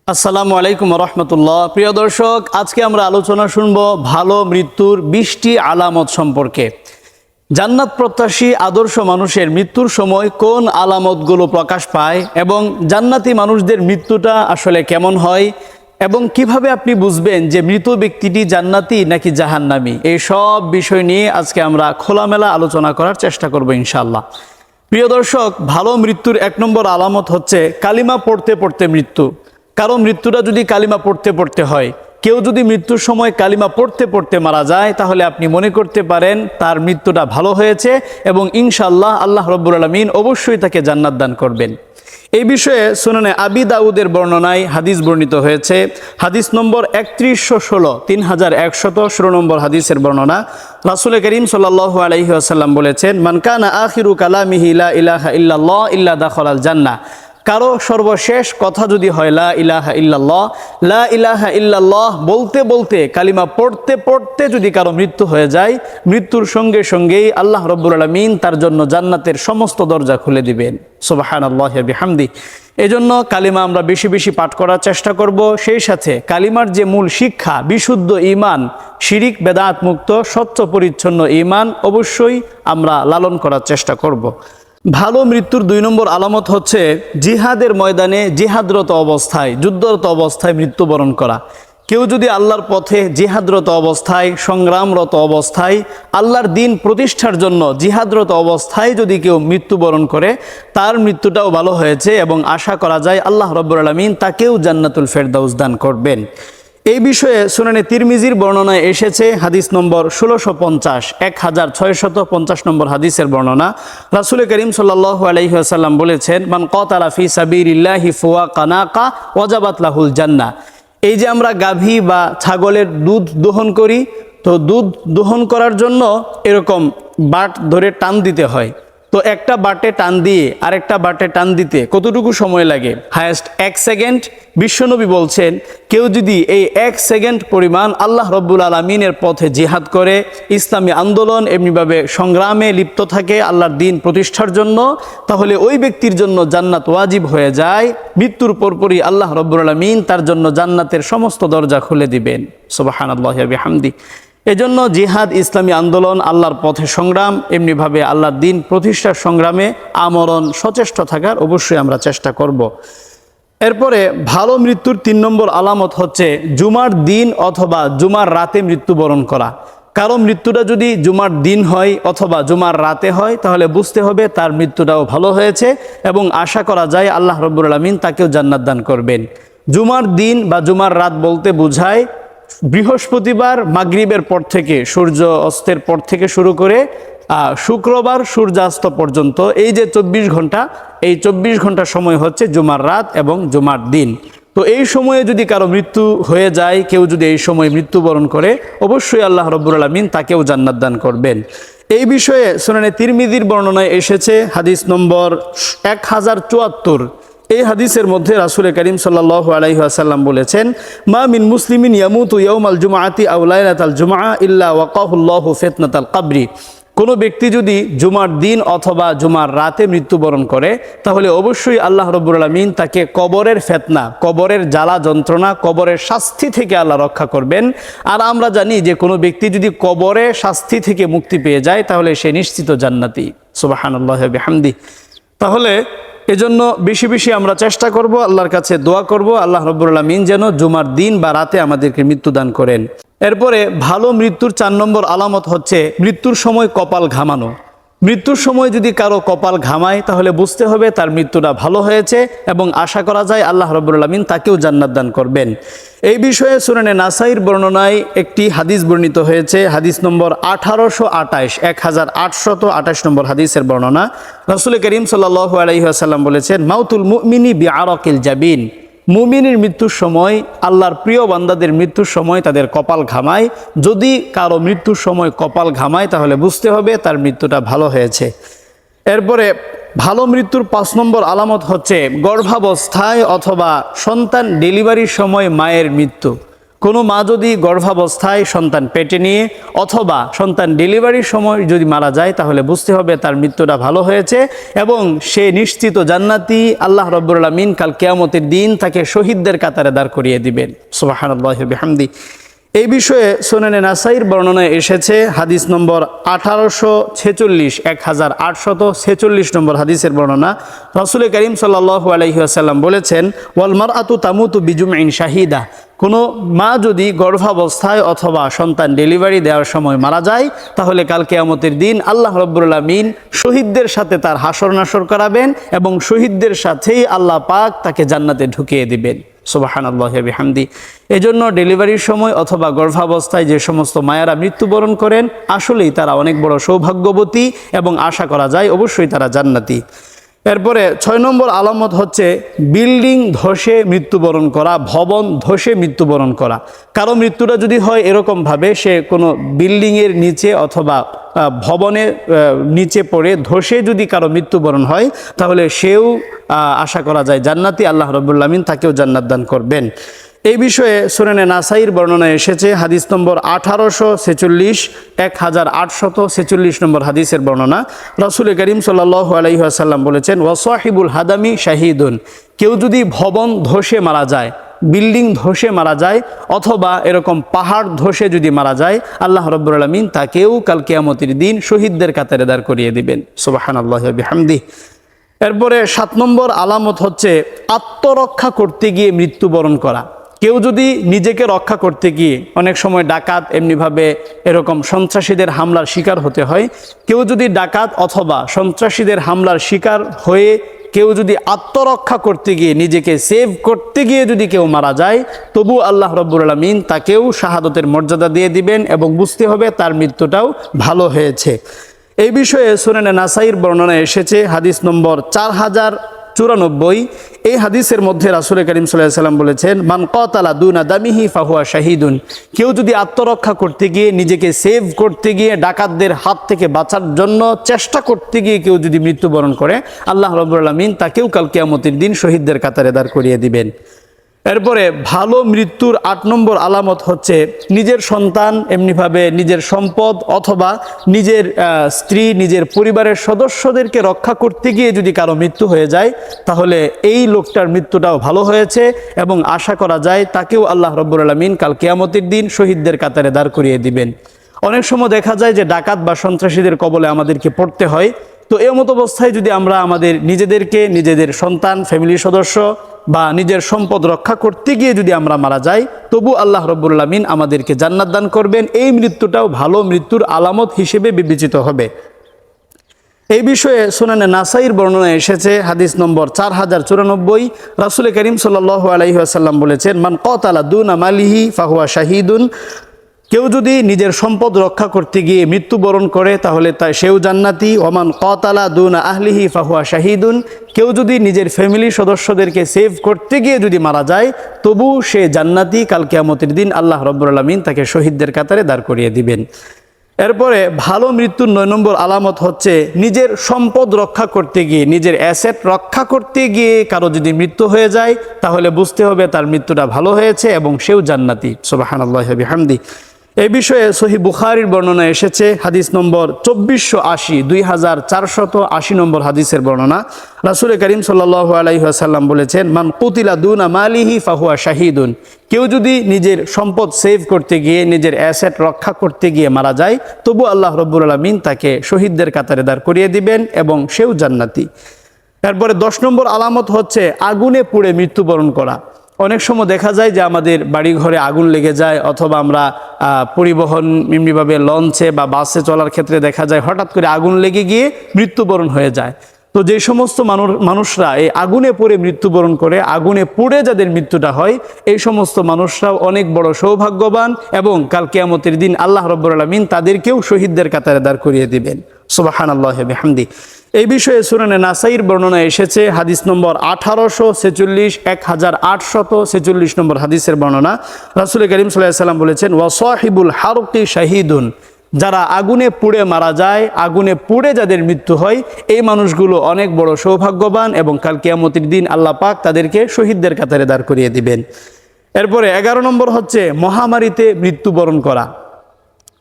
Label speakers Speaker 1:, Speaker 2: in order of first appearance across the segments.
Speaker 1: আসসালামু আলাইকুম রহমতুল্লাহ। প্রিয় দর্শক, আজকে আমরা আলোচনা শুনব ভালো মৃত্যুর 20টি আলামত সম্পর্কে। জান্নাত প্রত্যাশী আদর্শ মানুষের মৃত্যুর সময় কোন আলামতগুলো প্রকাশ পায় এবং জান্নাতি মানুষদের মৃত্যুটা আসলে কেমন হয় এবং কিভাবে আপনি বুঝবেন যে মৃত ব্যক্তিটি জান্নাতি নাকি জাহান্নামী, এই সব বিষয় নিয়ে আজকে আমরা খোলামেলা আলোচনা করার চেষ্টা করব ইনশাআল্লাহ। প্রিয় দর্শক, ভালো মৃত্যুর 1 নম্বর আলামত হচ্ছে কালিমা পড়তে পড়তে মৃত্যু। কারো মৃত্যুটা যদি কালিমা পড়তে পড়তে হয়, কেউ যদি মৃত্যুর সময় কালিমা পড়তে পড়তে মারা যায়, তাহলে আপনি মনে করতে পারেন তার মৃত্যুটা ভালো হয়েছে এবং ইনশাআল্লাহ আল্লাহ রাব্বুল আলামিন অবশ্যই তাকে জান্নাত দান করবেন। এই বিষয়ে সুনানে আবি দাউদের বর্ণনায় হাদিস বর্ণিত হয়েছে। হাদিস নম্বর 3116, 3116 নম্বর হাদিসের বর্ণনা। রাসূল করিম সাল্লাল্লাহু আলাইহি ওয়াসাল্লাম বলেছেন, মান কানা আখিরু কালামিহি লা ইলাহা ইল্লাল্লাহ ইল্লা দাখালাল জান্নাহ। কারো সর্বশেষ কথা যদি হয় লা ইলাহা ইল্লাল্লাহ, লা ইলাহা ইল্লাল্লাহ বলতে বলতে কালিমা পড়তে পড়তে যদি কারো মৃত্যু হয়ে যায়, মৃত্যুর সঙ্গে সঙ্গেই আল্লাহ রাব্বুল আলামিন তার জন্য জান্নাতের সমস্ত দরজা খুলে দিবেন। সুবহানাল্লাহি ওয়া বিহামদি। এজন্য কালিমা আমরা বেশি বেশি পাঠ করার চেষ্টা করব। সেই সাথে কালিমার যে মূল শিক্ষা, বিশুদ্ধ ঈমান, শিরিক বেদাত মুক্ত স্বচ্ছ পরিচ্ছন্ন ঈমান অবশ্যই আমরা লালন করার চেষ্টা করব। ভালো মৃত্যুর 2 নম্বর আলামত হচ্ছে জিহাদের ময়দানে জিহাদরত অবস্থায়, যুদ্ধরত অবস্থায় মৃত্যুবরণ করা। কেউ যদি আল্লাহর পথে জিহাদরত অবস্থায়, সংগ্রামরত অবস্থায়, আল্লাহর দ্বীন প্রতিষ্ঠার জন্য জিহাদরত অবস্থায় যদি কেউ মৃত্যুবরণ করে, তার মৃত্যুটাও ভালো হয়েছে এবং আশা করা যায় আল্লাহ রাব্বুল আলামিন তাকেও জান্নাতুল ফেরদাউস দান করবেন। এই বিষয়ে সুনানে তিরমিজির বর্ণনায় এসেছে, হাদিস নম্বর 1650, 1650 নম্বর হাদিসের বর্ণনা। রাসূল করিম সাল্লাল্লাহু আলাইহি ওয়াসাল্লাম বলেছেন, মান কাতালা ফি সাবিলিল্লাহি ফুয়া কানাকা ওয়াজাবাত লাহুল জান্নাহ। এই যে আমরা গাভী বা ছাগলের দুধ দোহন করি, তো দুধ দোহন করার জন্য এরকম বাট ধরে টান দিতে হয়। তো একটা বাটে টান দিয়ে আরেকটা বাটে টান দিতে কতটুকু সময় লাগে? Highest 1 second. বিশ্বনবী বলছেন, কেউ যদি এই 1 সেকেন্ড পরিমাণ আল্লাহ রাব্বুল আলামিনের পথে জিহাদ করে, ইসলামী আন্দোলন এমনিভাবে সংগ্রামে লিপ্ত থাকে আল্লাহর দ্বীন প্রতিষ্ঠার জন্য, তাহলে ওই ব্যক্তির জন্য জান্নাত ওয়াজিব হয়ে যায়। মৃত্যুর পরপরই আল্লাহ রাব্বুল আলামিন তার জন্য জান্নাতের সমস্ত দরজা খুলে দিবেন। সুবহানাল্লাহি ওয়া বিহামদি। এজন্য জিহাদ, ইসলামী আন্দোলন, আল্লাহর পথে সংগ্রাম, এমনিভাবে আল্লাহর দ্বীন প্রতিষ্ঠার সংগ্রামে আমরণ সচেষ্ট থাকার অবশ্যই আমরা চেষ্টা করব। এরপরে ভালো মৃত্যুর 3 নম্বর আলামত হচ্ছে জুমার দিন অথবা জুমার রাতে মৃত্যুবরণ করা। কারো মৃত্যুটা যদি জুমার দিন হয় অথবা জুমার রাতে হয়, তাহলে বুঝতে হবে তার মৃত্যুটাও ভালো হয়েছে এবং আশা করা যায় আল্লাহ রাব্বুল আলামিন তাকেও জান্নাত দান করবেন। জুমার দিন বা জুমার রাত বলতে বোঝায় বৃহস্পতিবার মাগরিবের পর থেকে, সূর্য অস্তের পর থেকে শুরু করে শুক্রবার সূর্যাস্ত পর্যন্ত এই যে 24 ঘন্টা, এই 24 ঘন্টা সময় হচ্ছে জুমার রাত এবং জুমার দিন। তো এই সময়ে যদি কারো মৃত্যু হয়ে যায়, কেউ যদি এই সময়ে মৃত্যুবরণ করে, অবশ্যই আল্লাহ রাব্বুল আলামিন তাকেও জান্নাত দান করবেন। এই বিষয়ে সুনানে তিরমিজির বর্ণনায় এসেছে, হাদিস নম্বর 1074। এই হাদিসের মধ্যে রাসূল করিম সাল্লাল্লাহু আলাইহি ওয়াসাল্লাম বলেছেন, মা মিন মুসলিমিন ইয়ামুতু ইয়াউমাল জুমআতি আও লাইলাতাল জুমআ ইল্লা ওয়াকাহুল্লাহু ফিতনাতাল কবরি। কোনো ব্যক্তি যদি জুমার দিন অথবা জুমার রাতে মৃত্যুবরণ করে, তাহলে অবশ্যই আল্লাহ রাব্বুল আলামিন তাকে কবরের ফিতনা, কবরের জ্বালা যন্ত্রণা, কবরের শাস্তি থেকে আল্লাহ রক্ষা করবেন। আর আমরা জানি যে কোনো ব্যক্তি যদি কবরে শাস্তি থেকে মুক্তি পেয়ে যায়, তাহলে সে নিশ্চিত জান্নাতি। সুবহানাল্লাহি ওয়া বিহামদি। তাহলে এজন্য বেশি বেশি আমরা চেষ্টা করব, আল্লাহর কাছে দোয়া করব আল্লাহ রাব্বুল আলামিন যেন জুমার দিন বা রাতে আমাদেরকে মৃত্যু দান করেন। এরপরে ভালো মৃত্যুর 4 নম্বর আলামত হচ্ছে মৃত্যুর সময় কপাল ঘামানো। মৃত্যুর সময় যদি কারো কপাল ঘামায়, তাহলে বুঝতে হবে তার মৃত্যুটা ভালো হয়েছে এবং আশা করা যায় আল্লাহ রাব্বুল আলামিন তাকেও জান্নাত দান করবেন। এই বিষয়ে সুনানে নাসাইর বর্ণনায় একটি হাদিস বর্ণিত হয়েছে, হাদিস নম্বর 1828, 1828 নম্বর হাদিসের বর্ণনা। রাসূল করিম সাল্লাল্লাহু আলাইহি ওয়াসাল্লাম বলেছেন, মাউতুল মুমিনি বিআরাকিল জাবিন। মুমিনের মৃত্যুর সময়, আল্লাহর প্রিয় বান্দাদের মৃত্যুর সময় তাদের কপাল ঘামায়। যদি কারো মৃত্যুর সময় কপাল ঘামায়, তাহলে বুঝতে হবে তার মৃত্যুটা ভালো হয়েছে। এরপরে ভালো মৃত্যুর 5 নম্বর আলামত হচ্ছে গর্ভাবস্থায় অথবা সন্তান ডেলিভারির সময় মায়ের মৃত্যু। কোনো মা যদি গর্ভাবস্থায় সন্তান পেটে নিয়ে অথবা সন্তান ডেলিভারির সময় যদি মারা যায়, তাহলে বুঝতে হবে তার মৃত্যুটা ভালো হয়েছে এবং সে নিশ্চিত জান্নাতি। আল্লাহ রাব্বুল আলামিন কাল কিয়ামতের দিন তাকে শহীদদের কাতারে দাঁড় করিয়ে দিবেন। সুবহানাল্লাহি ওয়া বিহামদি। এই বিষয়ে সুনানে নাসাইর বর্ণনায় এসেছে হাদিস নম্বর 1846, 1846 নম্বর হাদিসের বর্ণনা। রাসূল করিম সাল্লাল্লাহু আলাইহি ওয়াসাল্লাম বলেছেন, ওয়াল মারআতু তামুতু বিজুমইন শাহিদা। কোনো মা যদি গর্ভাবস্থায় অথবা সন্তান ডেলিভারি দেওয়ার সময় মারা যায়, তাহলে কাল কিয়ামতের দিন আল্লাহ রাব্বুল আলামিন শহীদদের সাথে তার হাসর নাসর করাবেন এবং শহীদদের সাথেই আল্লাহ পাক তাকে জান্নাতে ঢুকিয়ে দিবেন। সুবহানাল্লাহি ওয়া বিহামদি। এজন্য ডেলিভারির সময় অথবা গর্ভাবস্থায় যে সমস্ত মায়েরা মৃত্যুবরণ করেন, আসলেই তারা অনেক বড় সৌভাগ্যবতী এবং আশা করা যায় অবশ্যই তারা জান্নাতি। এরপরে 6 নম্বর আলামত হচ্ছে বিল্ডিং ধসে মৃত্যুবরণ করা, ভবন ধসে মৃত্যুবরণ করা। কারো মৃত্যুটা যদি হয় এরকমভাবে, সে কোনো বিল্ডিংয়ের নিচে অথবা ভবনের নিচে পড়ে ধসে যদি কারো মৃত্যুবরণ হয়, তাহলে সেও আশা করা যায় জান্নাতি। আল্লাহ রাব্বুল আলামিন তাকেও জান্নাত দান করবেন। এই বিষয়ে সুনানে নাসাইর বর্ণনায় এসেছে হাদিস নম্বর 1846, 1846 নম্বর হাদিসের বর্ণনা। রাসূল করিম সাল্লাল্লাহু আলাইহি ওয়াসাল্লাম বলেছেন, ওয়া সাহিবুল হাদামি শাহিদুন। কেউ যদি ভবন ধসে মারা যায়, বিল্ডিং ধসে মারা যায় অথবা এরকম পাহাড় ধসে যদি মারা যায়, আল্লাহ রাব্বুল আলামিন তাকেও কাল কিয়ামতের দিন শহীদদের কাতারে দাঁড় করিয়ে দিবেন। সুবহানাল্লাহি ওয়া বিহামদিহি। এরপরে 7 নম্বর আলামত হচ্ছে আত্মরক্ষা করতে গিয়ে মৃত্যুবরণ করা। কেউ যদি নিজেকে রক্ষা করতে গিয়ে, অনেক সময় ডাকাত এমনিভাবে এরকম সন্ত্রাসীদের হামলার শিকার হতে হয়, কেউ যদি ডাকাত অথবা সন্ত্রাসীদের হামলার শিকার হয়ে কেউ যদি আত্মরক্ষা করতে গিয়ে, নিজেকে সেভ করতে গিয়ে যদি কেউ মারা যায়, তবু আল্লাহ রাব্বুল আলামিন তাকেও শাহাদতের মর্যাদা দিয়ে দিবেন এবং বুঝতে হবে তার মৃত্যুটাও ভালো হয়েছে। এই বিষয়ে সুনানে নাসাইর বর্ণনা এসেছে হাদিস নম্বর 4094। এই হাদিসের মধ্যে রাসূল করিম সাল্লাল্লাহু আলাইহি ওয়াসাল্লাম বলেছেন, মান কাতালা দুনা দামিহি ফাহুয়া শাহিদুন। কেউ যদি আত্মরক্ষা করতে গিয়ে, নিজেকে সেভ করতে গিয়ে, ডাকাতদের হাত থেকে বাঁচার জন্য চেষ্টা করতে গিয়ে কেউ যদি মৃত্যুবরণ করে, আল্লাহ রাব্বুল আলামিন তাকেও কাল কিয়ামতের দিন শহীদদের কাতারে দাঁড় করিয়ে দিবেন। এরপরে ভালো মৃত্যুর 8 নম্বর আলামত হচ্ছে নিজের সন্তান, এমনিভাবে নিজের সম্পদ অথবা নিজের স্ত্রী, নিজের পরিবারের সদস্যদেরকে রক্ষা করতে গিয়ে যদি কারো মৃত্যু হয়ে যায়, তাহলে এই লোকটার মৃত্যুটাও ভালো হয়েছে এবং আশা করা যায় তাকেও আল্লাহ রাব্বুল আলামিন কাল কিয়ামতের দিন শহীদদের কাতারে দাঁড় করিয়ে দিবেন। অনেক সময় দেখা যায় যে ডাকাত বা সন্ত্রাসীদের কবলে আমাদেরকে পড়তে হয়। তো এই মতো অবস্থায় যদি আমরা আমাদের নিজেদেরকে, নিজেদের সন্তান, ফ্যামিলির সদস্য বা নিজের সম্পদ রক্ষা করতে গিয়ে যদি আমরা মারা যাই, তবু আল্লাহ রাব্বুল আলামিন আমাদেরকে জান্নাত দান করবেন। এই মৃত্যুটাও ভালো মৃত্যুর আলামত হিসেবে বিবেচিত হবে। এই বিষয়ে সুনানে নাসাইর বর্ণনায় এসেছে হাদিস নম্বর 4094। রাসূল করিম সাল্লাল্লাহু আলাইহি ওয়াসাল্লাম বলেছেন, মান কাতালা দুনা মালিহি ফাহুয়া শাহিদুন। কেউ যদি নিজের সম্পদ রক্ষা করতে গিয়ে মৃত্যুবরণ করে, তাহলে সেও জান্নাতি। ওমান কাতালা দুনা আহলিহি ফাহুয়া শাহিদুন। কেউ যদি নিজের ফ্যামিলির সদস্যদেরকে সেভ করতে গিয়ে যদি মারা যায়, তবু সে জান্নাতি। কাল কিয়ামতের দিন আল্লাহ রাব্বুল আলামিন তাকে শহীদদের কাতারে দাঁড় করিয়ে দিবেন। এরপরে ভালো মৃত্যুর 9 নম্বর আলামত হচ্ছে নিজের সম্পদ রক্ষা করতে গিয়ে, নিজের অ্যাসেট রক্ষা করতে গিয়ে কারো যদি মৃত্যু হয়ে যায়, তাহলে বুঝতে হবে তার মৃত্যুটা ভালো হয়েছে এবং সেও জান্নাতি। সুবহানাল্লাহি ওয়া বিহামদিহি। এই বিষয়ে সহিহ বুখারীর বর্ণনা এসেছে হাদিস নম্বর 2480, 2480 নম্বর হাদিসের বর্ণনা। রাসূল করিম সাল্লাল্লাহু আলাইহি ওয়াসাল্লাম বলেছেন, মান কুতিলা দুনা মালিহি ফাহুয়া শাহিদুন। কেউ যদি নিজের সম্পদ সেভ করতে গিয়ে, নিজের অ্যাসেট রক্ষা করতে গিয়ে মারা যায়, তবু আল্লাহ রাব্বুল আলামিন তাকে শহীদদের কাতারে দাঁড় করিয়ে দিবেন এবং সেও জান্নাতি। এরপরে 10 নম্বর আলামত হচ্ছে আগুনে পুড়ে মৃত্যুবরণ করা। অনেক সময় দেখা যায় যে আমাদের বাড়ি ঘরে আগুন লেগে যায়, অথবা আমরা পরিবহন এমনিভাবে লঞ্চে বা বাসে চলার ক্ষেত্রে দেখা যায় হঠাৎ করে আগুন লেগে গিয়ে মৃত্যুবরণ হয়ে যায়। তো যে সমস্ত মানুষরা এই আগুনে পড়ে মৃত্যুবরণ করে, আগুনে পুড়ে যাদের মৃত্যুটা হয়, এই সমস্ত মানুষরাও অনেক বড় সৌভাগ্যবান এবং কাল কিয়ামতের দিন আল্লাহ রাব্বুল আলামিন তাদেরকেও শহীদদের কাতারে দাঁড় করিয়ে দিবেন। সুবহানাল্লাহি ওয়া বিহামদিহি। এই বিষয়ে সুনানে নাসাইর বর্ণনা এসেছে হাদিস নম্বর 1846, 1846 নম্বর হাদিসের বর্ণনা। রাসূল করিম সাল্লাল্লাহু আলাইহি ওয়াসাল্লাম বলেছেন, ওয়া সাহিবুল হারকি শাহিদুন। যারা আগুনে পুড়ে মারা যায়, আগুনে পুড়ে যাদের মৃত্যু হয়, এই মানুষগুলো অনেক বড় সৌভাগ্যবান এবং কাল কিয়ামতের দিন আল্লাহ পাক তাদেরকে শহীদদের কাতারে দাঁড় করিয়ে দিবেন। এরপরে 11 নম্বর হচ্ছে মহামারীতে মৃত্যুবরণ করা।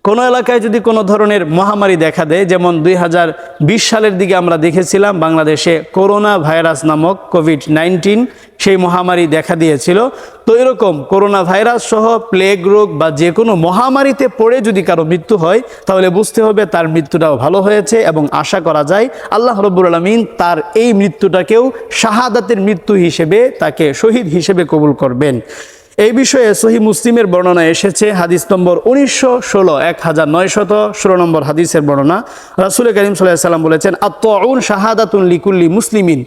Speaker 1: কোনো এলাকায় যদি কোনো ধরনের মহামারী দেখা দেয়, যেমন 2020 সালের দিকে আমরা দেখেছিলাম বাংলাদেশে করোনা ভাইরাস নামক কোভিড-19 সেই মহামারী দেখা দিয়েছিল। তো এরকম করোনা ভাইরাস সহ প্লেগ রোগ বা যে কোনো মহামারীতে পড়ে যদি কারো মৃত্যু হয়, তাহলে বুঝতে হবে তার মৃত্যুটাও ভালো হয়েছে এবং আশা করা যায় আল্লাহ রাব্বুল আলামিন তার এই মৃত্যুটাকেও শাহাদাতের মৃত্যু হিসেবে, তাকে শহীদ হিসেবে কবুল করবেন। এই বিষয়ে সহিহ মুসলিমের বর্ণনা এসেছে, হাদিস নম্বর 1916 নম্বর হাদিসের বর্ণনা। রাসূল করিম সাল্লাল্লাহু আলাইহি ওয়াসাল্লাম বলেছেন, আত-তাউন শাহাদাতুন লিকুল্লি মুসলিমিন।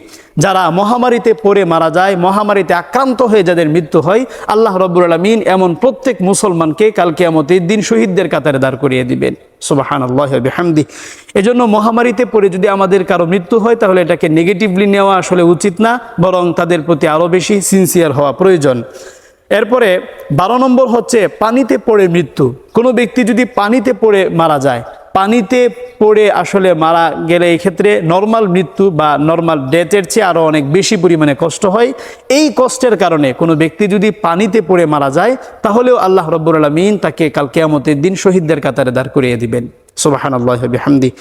Speaker 1: যারা মহামারীতে পড়ে মারা যায়, মহামারীতে আক্রান্ত হয়ে যাদের মৃত্যু হয়, আল্লাহ রাব্বুল আলামিন এমন প্রত্যেক মুসলমানকে কাল কিয়ামতের দিন শহীদদের কাতারে দাঁড় করিয়ে দিবেন। সুবহানাল্লাহি ওয়া বিহামদিহি। এজন্য মহামারীতে পড়ে যদি আমাদের কারো মৃত্যু হয়, তাহলে এটাকে নেগেটিভলি নেওয়া আসলে উচিত না, বরং তাদের প্রতি আরও বেশি সিনসিয়ার হওয়া প্রয়োজন। এরপরে 12 নম্বর হচ্ছে পানিতে পড়ে মৃত্যু। কোনো ব্যক্তি যদি পানিতে পড়ে মারা যায়, পানিতে পড়ে আসলে মারা গেলে এই ক্ষেত্রে নর্মাল মৃত্যু বা নর্মাল ডেথের চেয়ে আরও অনেক বেশি পরিমাণে কষ্ট হয়। এই কষ্টের কারণে কোনো ব্যক্তি যদি পানিতে পড়ে মারা যায়, তাহলেও আল্লাহ রাব্বুল আলামিন তাকে কাল কিয়ামতের দিন শহীদদের কাতারে দাঁড় করিয়ে দিবেন। সুবহানাল্লাহি ওয়া বিহামদিহি।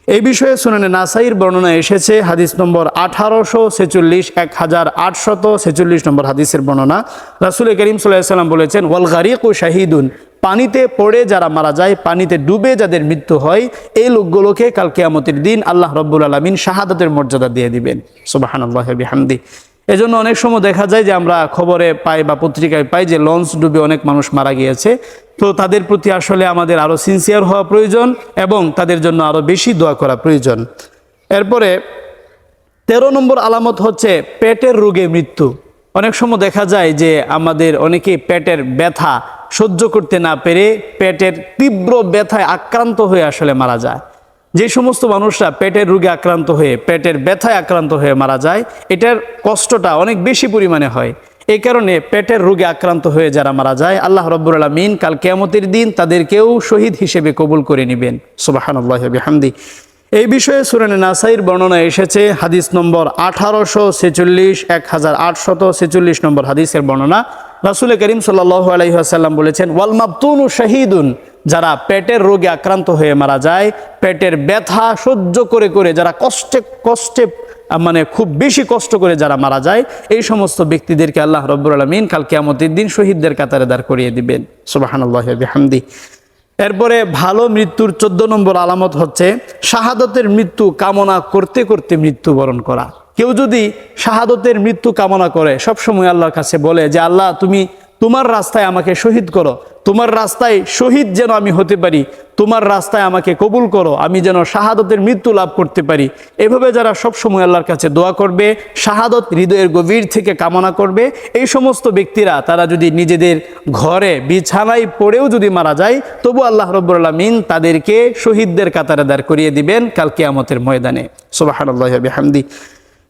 Speaker 1: এই বিষয়ে সুনানে নাসাইর বর্ণনা এসেছে, হাদিস নম্বর 1846, 1846 নম্বর হাদিসের বর্ণনা। রাসূল করিম সাল্লাল্লাহু আলাইহি ওয়াসাল্লাম বলেছেন, ওয়াল গারিকু শাহিদুন। পানিতে পড়ে যারা মারা যায়, পানিতে ডুবে যাদের মৃত্যু হয়, এই লোকগুলোকে কাল কিয়ামতের দিন আল্লাহ রাব্বুল আলামিন শাহাদাতের মর্যাদা দিয়ে দিবেন। সুবহানাল্লাহি ওয়া বিহামদিহি। এজন্য অনেক সময় দেখা যায় যে আমরা খবরে পাই বা পত্রিকায় পাই যে লঞ্চ ডুবে অনেক মানুষ মারা গিয়েছে। তো তাদের প্রতি আসলে আমাদের আরও সিনসিয়ার হওয়া প্রয়োজন এবং তাদের জন্য আরও বেশি দোয়া করা প্রয়োজন। এরপরে 13 নম্বর আলামত হচ্ছে পেটের রোগে মৃত্যু। অনেক সময় দেখা যায় যে আমাদের অনেকেই পেটের ব্যথা সহ্য করতে না পেরে পেটের তীব্র ব্যথায় আক্রান্ত হয়ে আসলে মারা যায়। যে সমস্ত মানুষরা পেটের রোগে আক্রান্ত হয়ে, পেটের ব্যথায় আক্রান্ত হয়ে মারা যায়, এটার কষ্টটা অনেক বেশি পরিমাণে হয়। এই কারণে পেটের রোগে আক্রান্ত হয়ে যারা মারা যায়, আল্লাহ রাব্বুল আলামিন কাল কিয়ামতের দিন তাদেরকেও শহীদ হিসেবে কবুল করে নেবেন। সুবহানাল্লাহি ওয়া বিহামদিহি। এই বিষয়ে সূরা নাসাইর বর্ণনা এসেছে, হাদিস নম্বর 1846, 1846 নম্বর হাদিসের বর্ণনা। রাসূল করিম সাল্লাল্লাহু আলাইহি ওয়াসাল্লাম বলেছেন, ওয়াল মাবতুনু শাহীদুন। যারা পেটের রোগে আক্রান্ত হয়ে মারা যায়, পেটের ব্যথা সহ্য করে করে যারা কষ্টে মানে খুব বেশি কষ্ট করে যারা মারা যায়, এই সমস্ত ব্যক্তিদেরকে আল্লাহ রাব্বুল আলামিন কাল কিয়ামতের দিন শহীদদের কাতারে দাঁড় করিয়ে দিবেন। সুবহানাল্লাহি ওয়া বিহামদিহি। এরপরে ভালো মৃত্যুর 14 নম্বর আলামত হচ্ছে শাহাদতের মৃত্যু কামনা করতে করতে মৃত্যুবরণ করা। কেউ যদি শাহাদতের মৃত্যু কামনা করে, সবসময় আল্লাহর কাছে বলে যে আল্লাহ তুমি তোমার রাস্তায় আমাকে শহীদ করো, তোমার রাস্তায় শহীদ যেন আমি হতে পারি, তোমার রাস্তায় আমাকে কবুল করো, আমি যেন শাহাদতের মৃত্যু লাভ করতে পারি। এভাবে যারা সবসময় আল্লাহর কাছে দোয়া করবে, শাহাদত হৃদয়ের গভীর থেকে কামনা করবে, এই সমস্ত ব্যক্তিরা তারা যদি নিজেদের ঘরে বিছানায় পড়েও যদি মারা যায়, তবু আল্লাহ রাব্বুল আলামিন তাদেরকে শহীদদের কাতারে দাঁড় করিয়ে দিবেন কাল কিয়ামতের ময়দানে। সুবহানাল্লাহি ওয়া বিহামদিহি।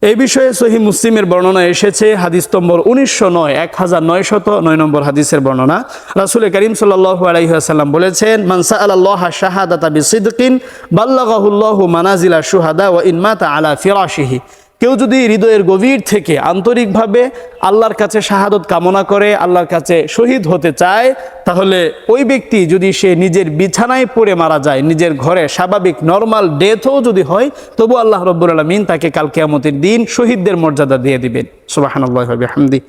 Speaker 1: এই বিষয়ে সহিহ মুসলিমের বর্ণনা এসেছে, হাদিস নম্বর 1909 নম্বর হাদিসের বর্ণনা। রাসূল করিম সাল্লাল্লাহু আলাইহি ওয়াসাল্লাম বলেছেন, মান সাআলাল্লাহা শাহাদাতা বিসিদকিন বাল্লাগাহুল্লাহু মানাজিলা শুহাদা ওয়া ইন মাতা আলা ফিরাশিহি। কেউ যদি হৃদয়ের গভীর থেকে আন্তরিকভাবে আল্লাহর কাছে শাহাদত কামনা করে, আল্লাহর কাছে শহীদ হতে চায়, তাহলে ওই ব্যক্তি যদি সে নিজের বিছানায় পড়ে মারা যায়, নিজের ঘরে স্বাভাবিক নরমাল ডেথও যদি হয়, তবু আল্লাহ রাব্বুল আলামিন তাকে কাল কিয়ামতের দিন শহীদদের মর্যাদা দিয়ে দিবেন। সুবহানাল্লাহি ওয়া বিহামদিহি।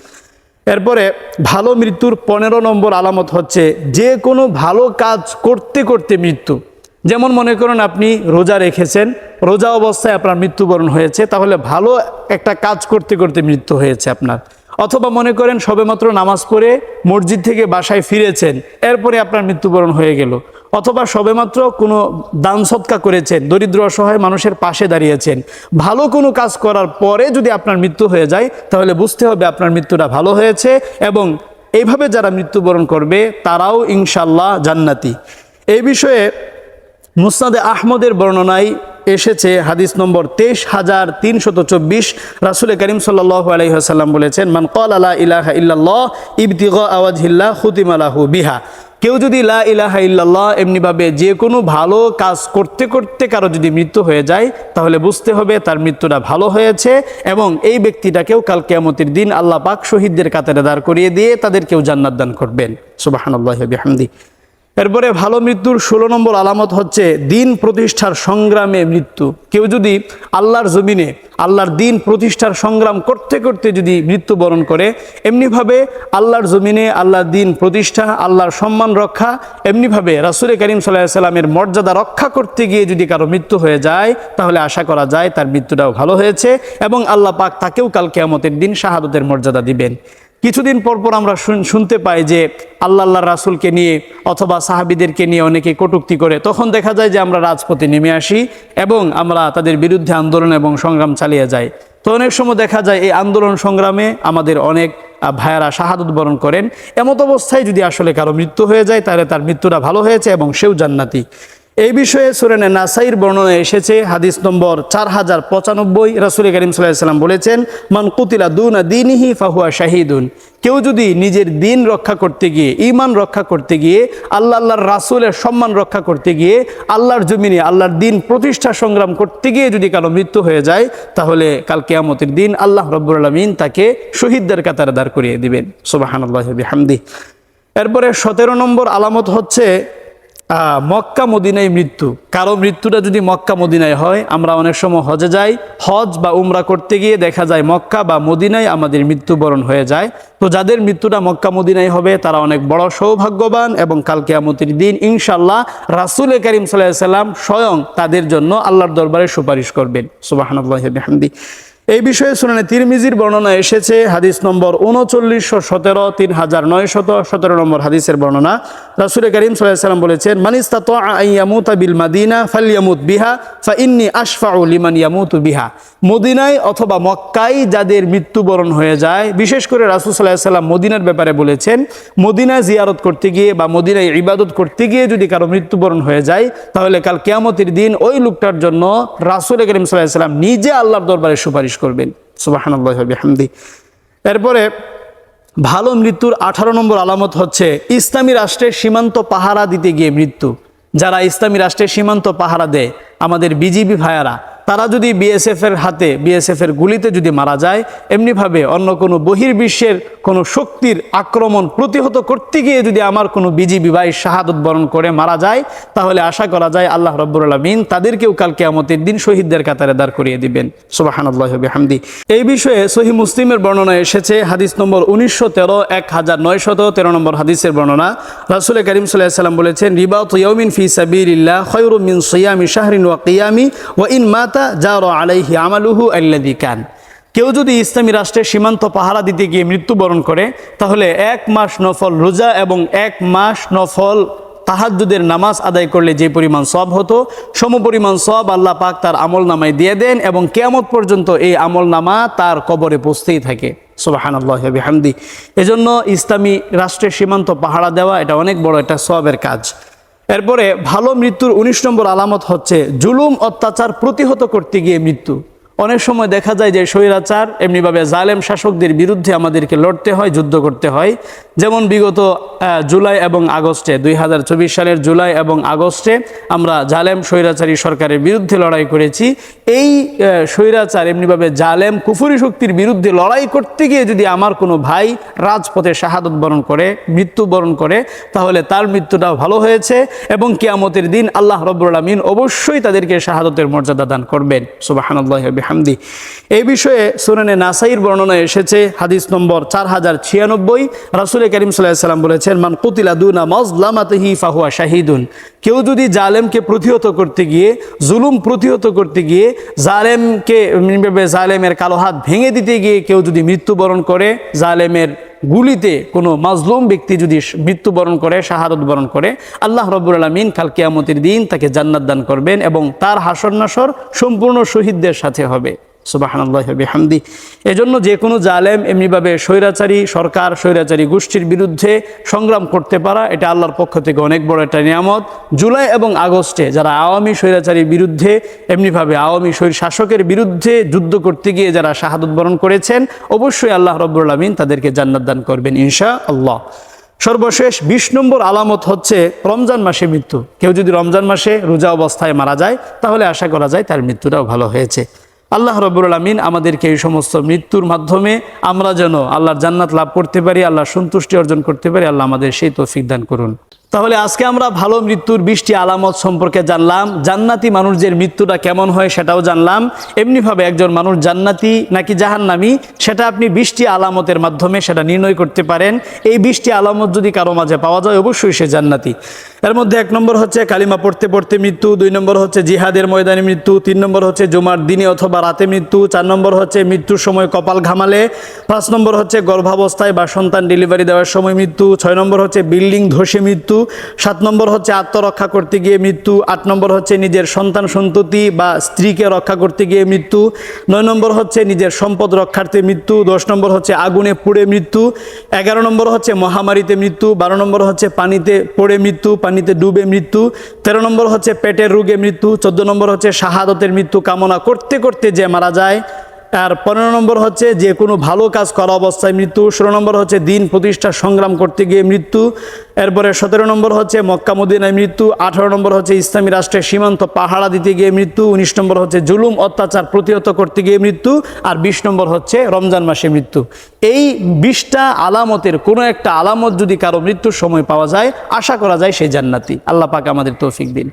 Speaker 1: এরপরে ভালো মৃত্যুর 15 নম্বর আলামত হচ্ছে যে কোনো ভালো কাজ করতে করতে মৃত্যু। যেমন মনে করুন আপনি রোজা রেখেছেন, রোজা অবস্থায় আপনার মৃত্যুবরণ হয়েছে, তাহলে ভালো একটা কাজ করতে করতে মৃত্যু হয়েছে আপনার। অথবা মনে করেন সবেমাত্র নামাজ পড়ে মসজিদ থেকে বাসায় ফিরেছেন, এরপরে আপনার মৃত্যুবরণ হয়ে গেল। অথবা সবেমাত্র কোনো দান সদকা করেছেন, দরিদ্র অসহায় মানুষের পাশে দাঁড়িয়েছেন, ভালো কোনো কাজ করার পরে যদি আপনার মৃত্যু হয়ে যায়, তাহলে বুঝতে হবে আপনার মৃত্যুটা ভালো হয়েছে এবং এইভাবে যারা মৃত্যুবরণ করবে তারাও ইনশাআল্লাহ জান্নাতি। এই বিষয়ে মুসনাদে আহমদের বর্ণনায় এসেছে, হাদিস নম্বর 23,324। রাসূল করিম সাল্লাল্লাহু আলাইহি ওয়াসাল্লাম বলেছেন, মান ক্বালা লা ইলাহা ইল্লাল্লাহ ইবতিগা ওয়াজহিল্লাহ খুতিমা লাহু বিহা। কেউ যদি লা ইলাহা ইল্লাল্লাহ এমনিভাবে যে কোনো ভালো কাজ করতে করতে কারো যদি মৃত্যু হয়ে যায়, তাহলে বুঝতে হবে তার মৃত্যুটা ভালো হয়েছে এবং এই ব্যক্তিটাকেও কাল কিয়ামতের দিন আল্লাহ পাক শহীদদের কাতারে দাঁড় করিয়ে দিয়ে তাদেরকেও জান্নাত দান করবেন। সুবহানাল্লাহি ওয়া বিহামদি। এরপরে ভালো মৃত্যুর 16 নম্বর আলামত হচ্ছে দিন প্রতিষ্ঠার সংগ্রামে মৃত্যু। কেউ যদি আল্লাহর জমিনে আল্লাহর দিন প্রতিষ্ঠার সংগ্রাম করতে করতে যদি মৃত্যুবরণ করে, এমনিভাবে আল্লাহর জমিনে আল্লাহর দিন প্রতিষ্ঠা, আল্লাহর সম্মান রক্ষা, এমনিভাবে রাসূল করিম সাল্লাল্লাহু আলাইহি সাল্লামের মর্যাদা রক্ষা করতে গিয়ে যদি কারো মৃত্যু হয়ে যায়, তাহলে আশা করা যায় তার মৃত্যুটাও ভালো হয়েছে এবং আল্লাহ পাক তাকেও কাল কিয়ামতের দিন শাহাদতের মর্যাদা দিবেন। কিছুদিন পর আমরা শুনতে পাই যে আল্লাহর রাসূলকে নিয়ে অথবা সাহাবীদেরকে নিয়ে অনেকে কটূক্তি করে, তখন দেখা যায় যে আমরা রাজপথে নেমে আসি এবং আমরা তাদের বিরুদ্ধে আন্দোলন এবং সংগ্রাম চালিয়ে যাই। তো অনেক সময় দেখা যায় এই আন্দোলন সংগ্রামে আমাদের অনেক ভাইয়ারা শাহাদত বরণ করেন। এমত অবস্থায় যদি আসলে কারো মৃত্যু হয়ে যায়, তাহলে তার মৃত্যুটা ভালো হয়েছে এবং সেও জান্নাতি। এই বিষয়ে সূরা নাসাইর বর্ণনা এসেছে হাদিস নম্বর 4095। রাসূল করিম সাল্লাল্লাহু আলাইহি ওয়াসাল্লাম বলেছেন, মান কুতিলা দুনা দীনিহি ফাহুয়া শাহীদুন। কেউ যদি নিজের দিন রক্ষা করতে গিয়ে, ঈমান রক্ষা করতে গিয়ে, আল্লাহর রাসূলের সম্মান রক্ষা করতে গিয়ে, আল্লাহর জমিনে আল্লাহর দিন প্রতিষ্ঠা সংগ্রাম করতে গিয়ে যদি কারো মৃত্যু হয়ে যায়, তাহলে কাল কিয়ামতের দিন আল্লাহ রাব্বুল আলামিন তাকে শহীদদের কাতারে দাঁড় করিয়ে দিবেন। সুবহানাল্লাহি ওয়া বিহামদিহি। এরপরে 17 নম্বর আলামত হচ্ছে মক্কা মদিনায় মৃত্যু। কারো মৃত্যুটা যদি মক্কা মদিনায় হয়, আমরা অনেক সময় হজে যাই, হজ বা উমরা করতে গিয়ে দেখা যায় মক্কা বা মদিনায় আমাদের মৃত্যুবরণ হয়ে যায়। তো যাদের মৃত্যুটা মক্কা মদিনায় হবে তারা অনেক বড় সৌভাগ্যবান এবং কাল কিয়ামতের দিন ইনশাআল্লাহ রাসূল করিম সাল্লাল্লাহু আলাইহি ওয়াসাল্লাম স্বয়ং তাদের জন্য আল্লাহর দরবারে সুপারিশ করবেন। সুবহানাল্লাহি ওয়া বিহামদিহি। এই বিষয়ে সুনানে তিরমিজির বর্ণনা এসেছে হাদিস নম্বর 3917, 3917 নম্বর হাদিসের বর্ণনা। রাসূল করিম সাল্লাল্লাহু আলাইহি ওয়াসাল্লাম বলেছেন, মান ইসতাতাআ আন ইয়ামুতা বিল মাদিনা ফালইয়ামুত বিহা ফাইন্নী আশফাউ লিমান ইয়ামুতু বিহা। মদিনায় অথবা মক্কায় যাদের মৃত্যুবরণ হয়ে যায়, বিশেষ করে রাসূল সাল্লাল্লাহু আলাইহি ওয়াসাল্লাম মদিনার ব্যাপারে বলেছেন, মদিনায় জিয়ারত করতে গিয়ে বা মদিনায় ইবাদত করতে গিয়ে যদি কারো মৃত্যুবরণ হয়ে যায়, তাহলে কাল কিয়ামতের দিন ওই লোকটার জন্য রাসূল করিম সাল্লাল্লাহু আলাইহি ওয়াসাল্লাম নিজে আল্লাহর দরবারে সুপারিশ করবেন। সুবহানাল্লাহি ওয়া বিহামদিহি। এরপরে ভালো মৃত্যুর 18 নম্বর আলামত হচ্ছে ইসলামী রাষ্ট্রের সীমান্ত পাহারা দিতে গিয়ে মৃত্যু। যারা ইসলামী রাষ্ট্রের সীমান্ত পাহারা দেয়, আমাদের বিজিবি ভাইয়ারা, তারা যদি বিএসএফের হাতে, বিএসএফের গুলিতে যদি মারা যায়, এমনিভাবে অন্য কোনো বহির্বিশ্বের কোনো শক্তির আক্রমণ প্রতিহত করতে গিয়ে যদি আমার কোনো বিজিবি ভাই শাহাদত বরণ করে মারা যায়, তাহলে আশা করা যায় আল্লাহ রাব্বুল আলামিন তাদেরকেও কাল কিয়ামতের দিন শহীদদের কাতারে দাঁড় করিয়ে দিবেন। সুবহানাল্লাহি ওয়া বিহামদিহি। এই বিষয়ে সহিহ মুসলিমের বর্ণনা এসেছে হাদিস নম্বর 1913, 1913 নম্বর হাদিসের বর্ণনা। রাসূল করিম সাল্লাল্লাহু আলাইহি ওয়াসাল্লাম বলেছেন, রিবাতু ইয়াউমিন ফি সাবিলিল্লাহ খায়রুম মিন সিয়ামি শাহরিন ওয়া কিয়ামি ওয়া ইন মাতা জারা আলাইহি আমালুহু আল্লাযী কান। কেউ যদি ইসলামী রাষ্ট্রের সীমান্ত পাহারা দিতে গিয়ে মৃত্যুবরণ করে, তাহলে 1 মাস নফল রোজা এবং 1 মাস নফল তাহাজ্জুদের নামাজ আদায় করলে যে পরিমাণ সওয়াব হতো, সমপরিমাণ সওয়াব আল্লাহ পাক তার আমল নামায় দিয়ে দেন এবং কিয়ামত পর্যন্ত এই আমল নামা তার কবরে পৌঁছতেই থাকে। সুবহানাল্লাহি ওয়া বিহামদিহি। এজন্য ইসলামী রাষ্ট্রের সীমান্ত পাহারা দেওয়া এটা অনেক বড় একটা সওয়াবের কাজ। এরপরে ভালো মৃত্যুর 19 নম্বর আলামত হচ্ছে জুলুম অত্যাচার প্রতিহত করতে গিয়ে মৃত্যু। অনেক সময় দেখা যায় যে স্বৈরাচার, এমনিভাবে জালেম শাসকদের বিরুদ্ধে আমাদেরকে লড়তে হয়, যুদ্ধ করতে হয়। যেমন বিগত জুলাই এবং আগস্টে, 2024 সালের জুলাই এবং আগস্টে আমরা জালেম স্বৈরাচারী সরকারের বিরুদ্ধে লড়াই করেছি। এই স্বৈরাচার, এমনিভাবে জালেম কুফরি শক্তির বিরুদ্ধে লড়াই করতে গিয়ে যদি আমার কোনো ভাই রাজপথে শাহাদত বরণ করে, মৃত্যুবরণ করে, তাহলে তার মৃত্যুটাও ভালো হয়েছে এবং কিয়ামতের দিন আল্লাহ রাব্বুল আলামিন অবশ্যই তাদেরকে শাহাদতের মর্যাদা দান করবেন। সুবহানাল্লাহি ওয়া বিহামদিহি। এই বিষয়ে সুনানে নাসাইর বর্ণনা এসেছে হাদিস নম্বর 4096। রাসূল করিম সাল্লাল্লাহু আলাইহি ওয়াসাল্লাম বলেছেন, মান কুতিলা দুনা মাজলামাতিহি ফাহুয়া শাহীদুন। কেউ যদি জালেমকে প্রতিহত করতে গিয়ে, জুলুম প্রতিহত করতে গিয়ে, জালেমের কালো হাত ভেঙে দিতে গিয়ে কেউ যদি মৃত্যুবরণ করে, জালেমের গুলিতে কোনো মাজলুম ব্যক্তি যদি মৃত্যুবরণ করে, শাহাদত বরণ করে, আল্লাহ রাব্বুল আলামিন কাল কিয়ামতের দিন তাকে জান্নাত দান করবেন এবং তার হাসর নাসর সম্পূর্ণ শহীদদের সাথে হবে। সুবহানাল্লাহি ওয়া বিহামদিহি। এজন্য যে কোনো জালেম, এমনিভাবে স্বৈরাচারী সরকার, স্বৈরাচারী গোষ্ঠীর বিরুদ্ধে সংগ্রাম করতে পারা, এটা আল্লাহর পক্ষ থেকে অনেক বড় একটা নিয়ামত। জুলাই এবং আগস্টে যারা আওয়ামী স্বৈরাচারীর বিরুদ্ধে, এমনিভাবে আওয়ামী স্বৈর শাসকের বিরুদ্ধে যুদ্ধ করতে গিয়ে যারা শাহাদত বরণ করেছেন, অবশ্যই আল্লাহ রাব্বুল আলামিন তাদেরকে জান্নাত দান করবেন ইনশাআল্লাহ। সর্বশেষ 20 নম্বর আলামত হচ্ছে রমজান মাসে মৃত্যু। কেউ যদি রমজান মাসে রোজা অবস্থায় মারা যায় তাহলে আশা করা যায় তার মৃত্যুটাও ভালো হয়েছে। আল্লাহ রাব্বুল আলামিন আমাদেরকে এই সমস্ত মৃত্যুর মাধ্যমে আমরা যেন আল্লাহর জান্নাত লাভ করতে পারি, আল্লাহর সন্তুষ্টি অর্জন করতে পারি, আল্লাহ আমাদের সেই তৌফিক দান করুন। তাহলে আজকে আমরা ভালো মৃত্যুর 20টি আলামত সম্পর্কে জানলাম। জান্নাতি মানুষদের মৃত্যুটা কেমন হয় সেটাও জানলাম। এমনিভাবে একজন মানুষ জান্নাতি নাকি জাহান্নামী সেটা আপনি 20টি আলামতের মাধ্যমে সেটা নির্ণয় করতে পারেন। এই 20টি আলামত যদি কারো মাঝে পাওয়া যায় অবশ্যই সে জান্নাতি। এর মধ্যে 1 নম্বর হচ্ছে কালিমা পড়তে পড়তে মৃত্যু, 2 নম্বর হচ্ছে জিহাদের ময়দানে মৃত্যু, 3 নম্বর হচ্ছে জুমার দিনে অথবা রাতে মৃত্যু, 4 নম্বর হচ্ছে মৃত্যুর সময় কপাল ঘামালে, 5 নম্বর হচ্ছে গর্ভাবস্থায় বা সন্তান ডেলিভারি দেওয়ার সময় মৃত্যু, 6 নম্বর হচ্ছে বিল্ডিং ধসে মৃত্যু, 7 নম্বর হচ্ছে আত্মরক্ষা করতে গিয়ে মৃত্যু, 8 নম্বর হচ্ছে নিজের সন্তান সন্ততি বা স্ত্রীকে রক্ষা করতে গিয়ে মৃত্যু, 9 নম্বর হচ্ছে নিজের সম্পদ রক্ষার্থে মৃত্যু, 10 নম্বর হচ্ছে আগুনে পুড়ে মৃত্যু, 11 নম্বর হচ্ছে মহামারীতে মৃত্যু, 12 নম্বর হচ্ছে পানিতে পড়ে মৃত্যু, পানিতে ডুবে মৃত্যু, 13 নম্বর হচ্ছে পেটের রোগে মৃত্যু, 14 নম্বর হচ্ছে শাহাদতের মৃত্যু কামনা করতে করতে যে মারা যায়, আর 15 নম্বর হচ্ছে যে কোনো ভালো কাজ করা অবস্থায় মৃত্যু, 16 নম্বর হচ্ছে দিন প্রতিষ্ঠা সংগ্রাম করতে গিয়ে মৃত্যু, এরপরে 17 নম্বর হচ্ছে মক্কা মদিনায় মৃত্যু, 18 নম্বর হচ্ছে ইসলামী রাষ্ট্রের সীমান্ত পাহারা দিতে গিয়ে মৃত্যু, 19 নম্বর হচ্ছে জুলুম অত্যাচার প্রতিহত করতে গিয়ে মৃত্যু, আর 20 নম্বর হচ্ছে রমজান মাসে মৃত্যু। এই 20টা আলামতের কোনো একটা আলামত যদি কারো মৃত্যুর সময় পাওয়া যায় আশা করা যায় সে জান্নাতি। আল্লাহ পাক আমাদের তৌফিক দিন।